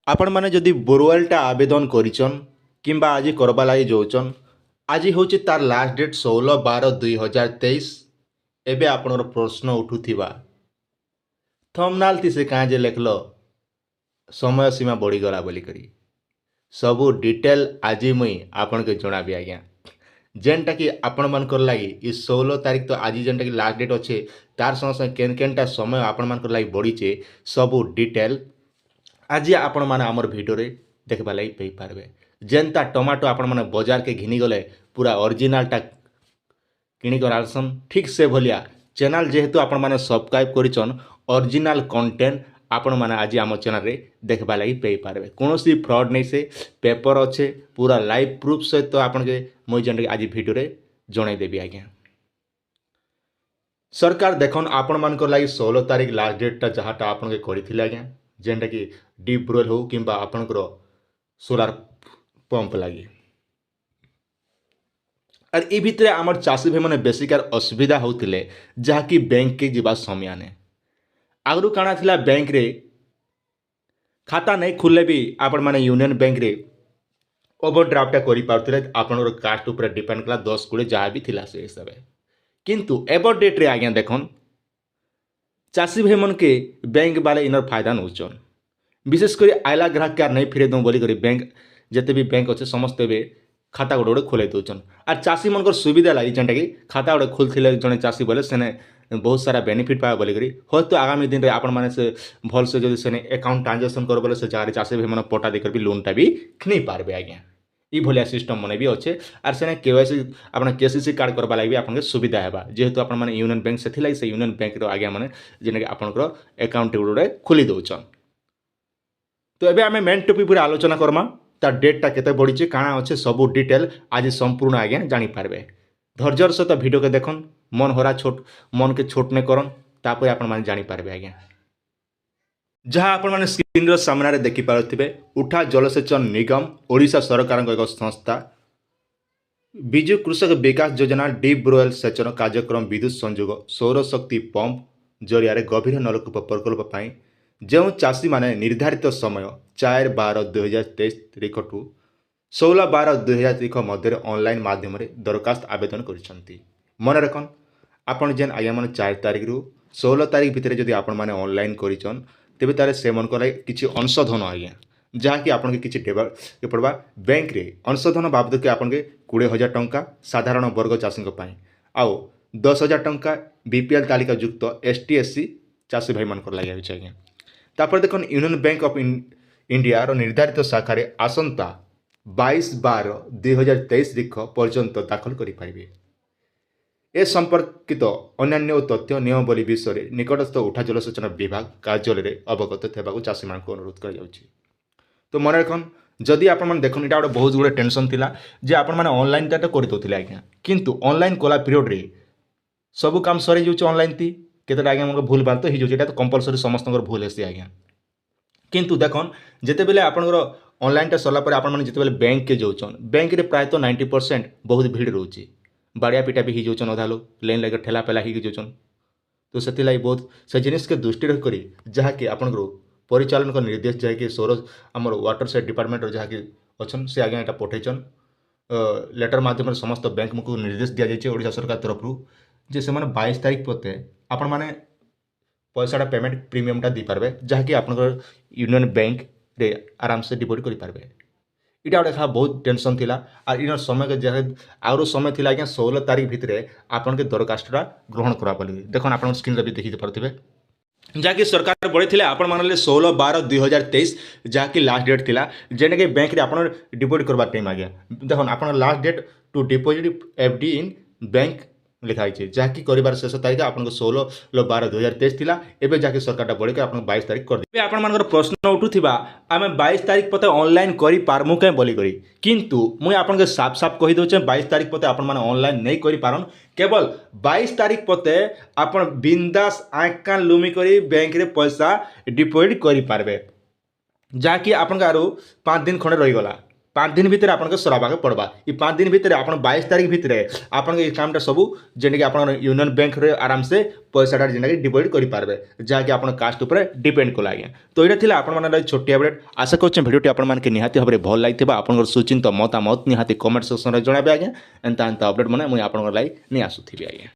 आपण मैंने जदि बोरवेलटा आवेदन करिछन किंबा आज करबा लागि जाउछन आज हूँ तार लास्ट डेट 16/12/2023 एबे आपनर प्रश्न उठुथिबा थंबनेल ती से काजे लेखलो समय सीमा बढ़ीगला बोलिकरी सबू डिटेल आज मुई आपन के जणाबी आज्ञा जेनटा कि आपण मानकर लगी ये 16 तारीख तो आज जेनटा कि लास्ट डेट अच्छे तार संगे संगे केन केनटा समय आपण मानकर लगी बढ़ीचे सबू डिटेल आज आपण मैंने आमर भिडियो देखा लगी पाई पारबे जेनता टमाटो आपण मैंने बाजार के घिनी गले पूरा ओरिजिनालटा किणिकर आनसन ठीक से भलिया चैनल जेहेतु आपण मैंने सब्सक्राइब करिछन ओरिजिनल कंटेंट आपण मैंने आज आम चैनल रे देखा लगी पाई पारबे कौन सी फ्रॉड नहीं से पेपर अच्छे पूरा लाइव प्रूफ सहित तो आपन के मुई जेन आज भिडियो रे जणाई देबी आज्ञा सरकार देखन आपण मानकर लगी 16 तारीख लास्ट डेटा जहाँटा आपन के करथिले आज्ञा जेनटा कि डीप बोरवेल हो किंबा आपनकर सोलार पंप लगी और ये भितर आमर चाषी भाई मैंने बेसिकार असुविधा होते जहाँकि बैंक के जीवा समय आने आगु काଣା थिला बैंक रे खाता नहीं खुले भी आपण माने यूनियन बैंक रे ओवरड्राफ्टा करि पारथिले आपनर कास्ट ऊपर डिपेंड कला 10 20 जहाँ भी थिला से हिसाब किंतु एबर डेट रे आज्ञा देखन चाषी भाई मन के बैंक वाले इनर फायदा नौचन विशेषकर आयला ग्राहक के नहीं फेरे दो बोलिक बैंक जिते भी बैंक अच्छे समस्ते भी खाता गोटे गोटे खोल दौन आर चाषी मन सुविधा लगी जेनटा कि खाता गोटे खोलते जड़े चाषी बोले से बहुत सारा बेनिफिट पाए बोलिक हूँ तो आगामी दिन में आपण मैंने से भल से जब से अकाउंट ट्रांजेक्शन कर बोले से जगह चाषी भाई मैंने पटा देकर भी लोनटा भी नहीं पारबे आज्ञा ये भाया सिस्टम मन भी अच्छे आर से केवाईसी आप केसीसी कार्ड करवा लगे भी आपन सुविधा है जेहेतु आप यूनियन बैंक से यूनियन बैंक आज्ञा मैंने जेना कि आपंकर अकाउंट गोटे खोली दौन तो ये आम मेन टॉपिक पूरा आलोचना करमा तार डेटा केते बढ़ी काଣା अच्छे सबू डिटेल आज संपूर्ण आज्ञा जानीपारे धैर्यर सहित भिडियो के देखन मन हरा छोट मन के छोट नहीं करन तापर आपण माने जानीपारे आज्ञा जहाँ आपण माने स्क्रीन सामने देखिपे उठा जलसेचन निगम ओडिशा सरकार एक संस्था विजु कृषक विकास योजना डीप बोरवेल सेचन कार्यक्रम विद्युत संजोग सौरशक्ति पंप जरिया गभीर नलकूप प्रकल्प पाई जो चाषी माने निर्धारित समय 4/12/2023 तारीख ठू 16/12/2023 मध्य ऑनलाइन माध्यम दरखास्त आवेदन कर मन रखन आपन जेन आज्ञा मैंने 4 तारीख रु 16 तारीख भितर जदि आपण माने ऑनलाइन करिछन तेबे तारे से मन को किछि अंशधन आज्ञा जहाँकि आपन के किछि देबा के पड़वा बैंक रे अंशधन बाबद के आपन के 20,000 टंका साधारण वर्ग चाषी पाई आउ 10,000 टंका बीपीएल तालिका युक्त एसटी एससी चाषी भाई मन लगे आज्ञा तापर देखन यूनियन बैंक ऑफ इंडिया निर्धारित शाखा आसंता 22/12/2023 तारीख पर्यंत दाखल करें ए संपर्कित अन्य तथ्य नियमावली विषय निकटस्थ उठा जलसेचन विभाग कार्यालय अवगत थे चाषी मान अनुरोध कर तो मन रखन जदि आप देखो यहाँ गोटे बहुत गुड़े टेंशन थिला जे आपण मैंने ऑनलाइन डाटा कर दौले आज्ञा किंतु ऑनलाइन कला पीरियड रे सब काम सरी जाऊँ ऑनलाइन थी केतटा आज्ञा भूल भाल तो हो तो कंपलसरी समस्त भूल हेसी आज्ञा किंतु देखन जिते बेले आपनकर ऑनलाइनटा सरला पर आपण माने जिते बैंक के जाऊन बैंक रे प्रायतः 90% बहुत भीड़ रोचे बाड़िया पिटा भी हो जाऊन अधा लोग लाइन लगे ठेला पेला ही जाऊन तो से बहुत से जिनिस के दृष्टि रखी जहाँकि आपंकर परिचालन का निर्देश जहाँकि सौर आम वाटर साइड डिपार्टमेंट जहाँकि अच्छन से आज्ञा यहाँ पठेचन लेटर माध्यम समस्त बैंक को निर्देश दि जाए ओडिशा सरकार तरफ जे से 22 तारीख पते आपण माने पैसाटा पेमेंट प्रीमियमटा दी पारबे जहाँकि आपनकर यूनियन बैंक रे आराम से डिपोजिट करि पारबे इटा गोटे बहुत टेंशन थिला और इन समय के जहाँ आउर समय थिला आज्ञा 16 तारीख भितर आपन के दरखास्तटा ग्रहण करा बोली देखन आपन स्क्रीन भी देखि पारथिबे जहाँकि सरकार बढ़ी आपण मानले 16/12/2023 जहाँकि लास्ट डेट थिला जेने के बैंक रे आपन डिपोजिट करबा टाइम आज्ञा देखन आपन last date to deposit FD in bank लिखाई जहाँकि कर शेष तारीख आपको 16/12/2023 थिला एबे जाके सरकारटा बढ़ी आप 22 तारीख कर दे आपण प्रश्न उठुथिबा आमे 22 तारीख पते ऑनलाइन करि पारमु के बोली करी किंतु मुई आपन के साफ साफ कहि दउचे 22 तारीख पते आपण माने ऑनलाइन नहीं करि पारन केवल 22 तारीख पते आपण बिंदास आंख कान लुमी करी बैंक रे पैसा डिपोजिट करि पारबे जहाँकि आपण आरो 5 दिन खंडे रही गला 5 दिन भितर आपको सराबाके पड़वा। ये 5 दिन भितर आप 22 तारीख भितर आपन ये कामटा सबू जेने कि आप यूनियन बैंक रे आराम से पैसाटा जेने कि डिपॉजिट करि पारबे, जहाँकि आप कास्ट उपर डिपेंड कला आज्ञा। तो यहाँ थिला आपण माने छोटी अपडेट। आशा करछे भिडियोटी आपण मानके निहाती भाबरे भल लागिथिबा। आपनकर सुचिंत मतामत निहाती कमेंट सेक्शन रे जणाबे आज्ञा। एंता अपडेट माने मुई आपनकर लागि नि आसुथिबि आज्ञा।